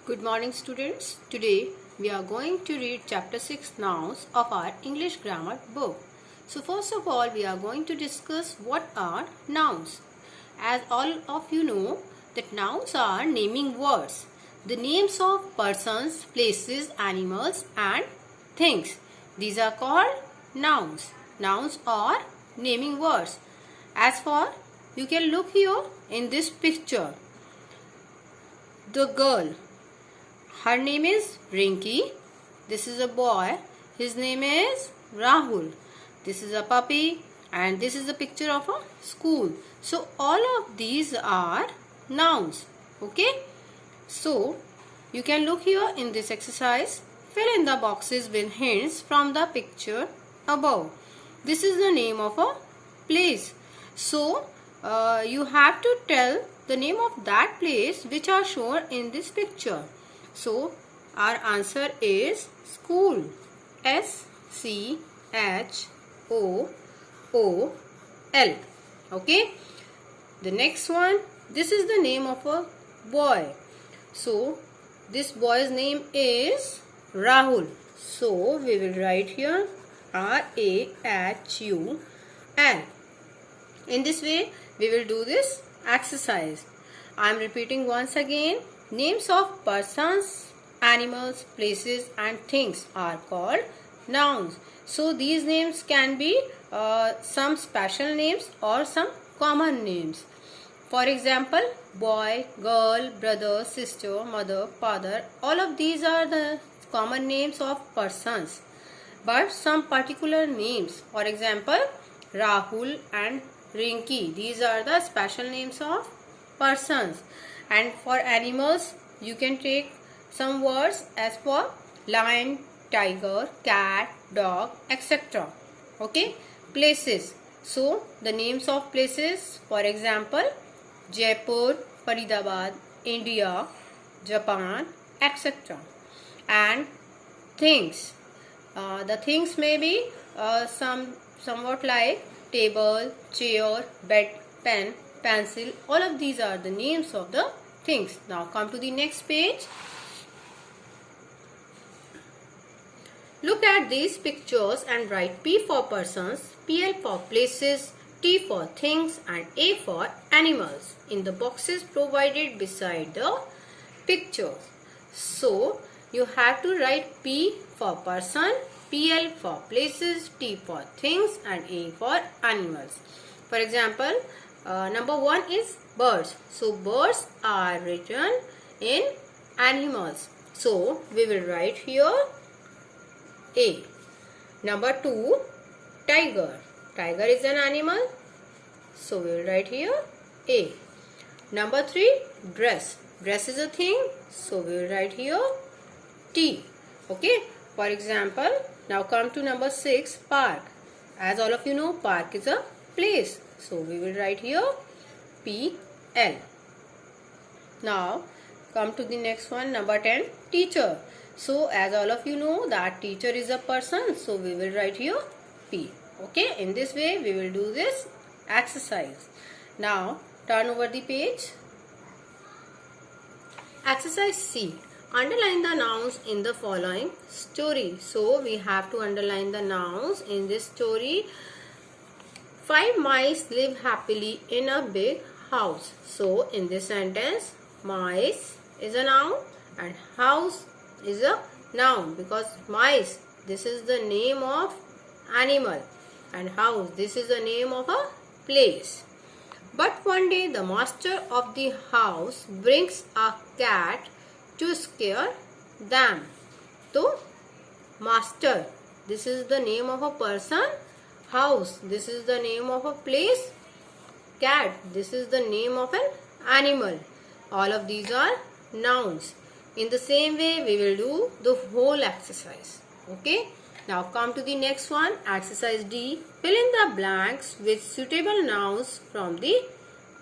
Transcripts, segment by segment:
Good morning students. Today we are going to read chapter 6 nouns of our English grammar book. So first of all we are going to discuss what are nouns. As all of you know that nouns are naming words. The names of persons, places, animals and things. These are called nouns. Nouns are naming words. As for you can look here in this picture. The girl. Her name is Rinky. This is a boy. His name is Rahul. This is a puppy and this is a picture of a school. So all of these are nouns. Okay. So you can look here in this exercise. Fill in the boxes with hints from the picture above. This is the name of a place. So you have to tell the name of that place which are shown in this picture. So our answer is school. S-C-H-O-O-L. Okay. The next one. This is the name of a boy. So this boy's name is Rahul. So we will write here R-A-H-U-L. In this way we will do this exercise. I am repeating once again. Names of persons, animals, places and things are called nouns. So these names can be some special names or some common names. For example, boy, girl, brother, sister, mother, father. All of these are the common names of persons. But some particular names, for example, Rahul and Rinky. These are the special names of persons. And for animals, you can take some words as for lion, tiger, cat, dog, etc. Okay. Places. So, the names of places, for example, Jaipur, Faridabad, India, Japan, etc. And things. The things may be somewhat like table, chair, bed, pen, pencil. All of these are the names of the things. Now come to the next page. Look at these pictures and write P for persons, PL for places, T for things and A for animals in the boxes provided beside the pictures. So you have to write P for person, PL for places, T for things and A for animals. For example, number 1 is birds. So birds are written in animals. So we will write here A. Number 2, tiger. Tiger is an animal. So we will write here A. Number 3, dress. Dress is a thing. So we will write here T. Okay. For example, now come to number 6, park. As all of you know, park is a place. So we will write here P-L. Now come to the next one, number 10, teacher. So as all of you know that teacher is a person. So we will write here P. Okay. In this way we will do this exercise. Now turn over the page. Exercise C. Underline the nouns in the following story. So we have to underline the nouns in this story. 5 mice live happily in a big house. So in this sentence, mice is a noun and house is a noun, because mice, this is the name of animal, and house, this is the name of a place. But one day the master of the house brings a cat to scare them. So master, this is the name of a person. House, this is the name of a place. Cat, this is the name of an animal. All of these are nouns. In the same way we will do the whole exercise. Okay. Now come to the next one. Exercise D. Fill in the blanks with suitable nouns from the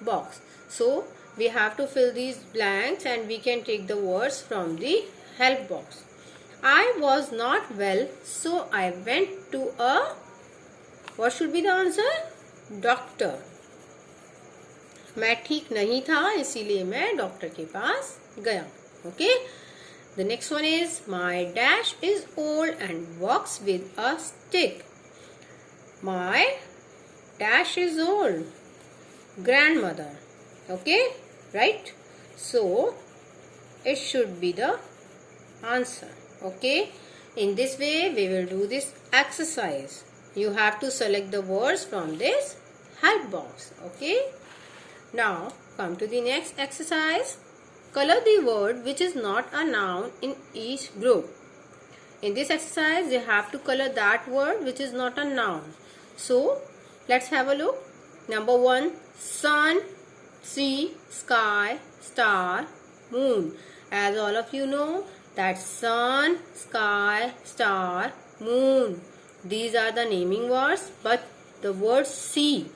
box. So we have to fill these blanks and we can take the words from the help box. I was not well, so I went to a, what should be the answer? Doctor. मैं ठीक नहीं था इसीलिए मैं doctor के पास गया. Okay. The next one is my dash is old and walks with a stick. My dash is old. Grandmother. Okay, right? So it should be the answer. Okay, in this way we will do this exercise. You have to select the words from this help box. Okay, now come to the next exercise. Color the word which is not a noun in each group. In this exercise you have to color that word which is not a noun. So let's have a look. Number 1, sun, sea, sky, star, moon. As all of you know that sun, sky, star, moon. These are the naming words, but the word sea.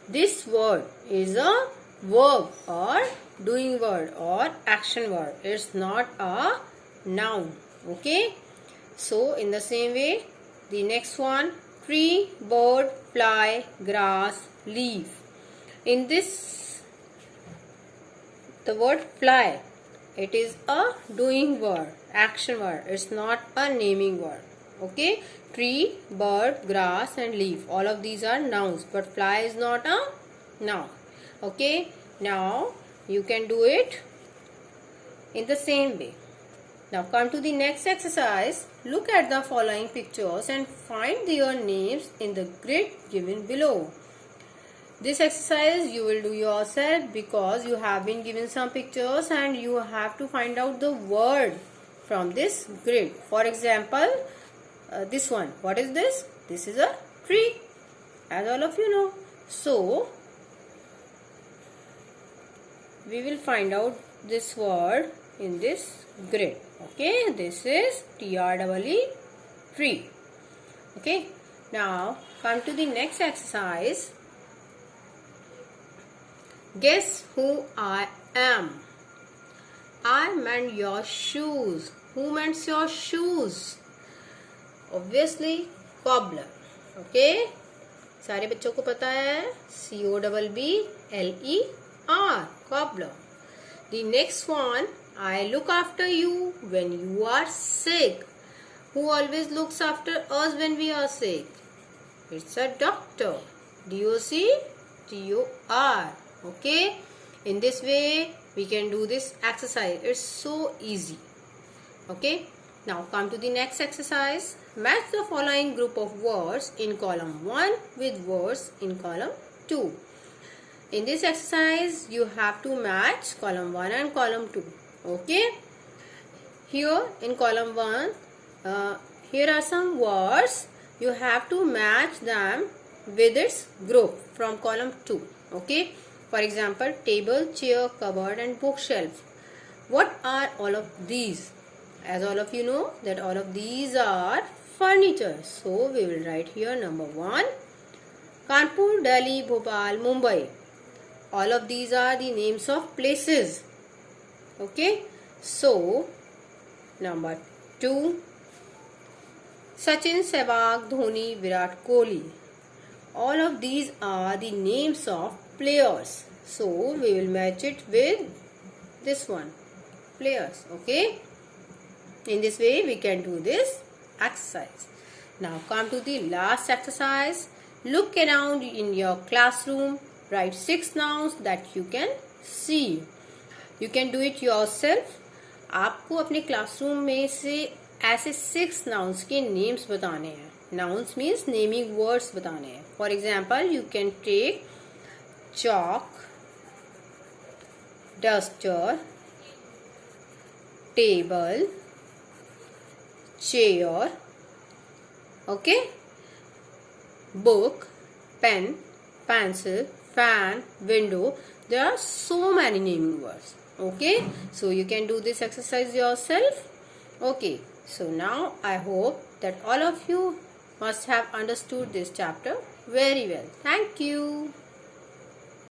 This word is a verb or doing word or action word. It's not a noun. Okay. So in the same way, the next one, tree, bird, fly, grass, leaf. In this, the word fly, it is a doing word, action word. It's not a naming word. Okay. Tree, bird, grass and leaf. All of these are nouns, but fly is not a noun. Okay. Now you can do it in the same way. Now come to the next exercise. Look at the following pictures and find their names in the grid given below. This exercise you will do yourself because you have been given some pictures and you have to find out the word from this grid. For example, this one. What is this? This is a tree, as all of you know. So we will find out this word in this grid. Okay, this is TREE, tree. Okay, now come to the next exercise. Guess who I am? I meant your shoes. Who meant your shoes? Obviously, cobbler. Okay, सारे बच्चों को पता है COBBLER, cobbler. The next one, I look after you when you are sick. Who always looks after us when we are sick? It's a doctor. DOCTOR. Okay, in this way we can do this exercise. It's so easy. Okay, now come to the next exercise. Match the following group of words in column 1 with words in column 2. In this exercise you have to match column 1 and column 2. Okay, here in column 1 here are some words. You have to match them with its group from column 2. Okay, for example, table, chair, cupboard and bookshelf. What are all of these? As all of you know that all of these are furniture. So we will write here number 1, Kanpur, Delhi, Bhopal, Mumbai. All of these are the names of places. Okay, so number 2, Sachin, Sehwag, Dhoni, Virat Kohli. All of these are the names of players. So we will match it with this one, players. Okay, in this way we can do this exercise. Now come to the last exercise. Look around in your classroom. Write 6 nouns that you can see. You can do it yourself. आपको अपने classroom में से ऐसे 6 nouns के names बताने हैं. Nouns means naming words बताने हैं. For example, you can take chalk, duster, table, chair, okay, book, pen, pencil, fan, window. There are so many naming words. Okay, so you can do this exercise yourself. Okay, so now I hope that all of you must have understood this chapter very well. Thank you.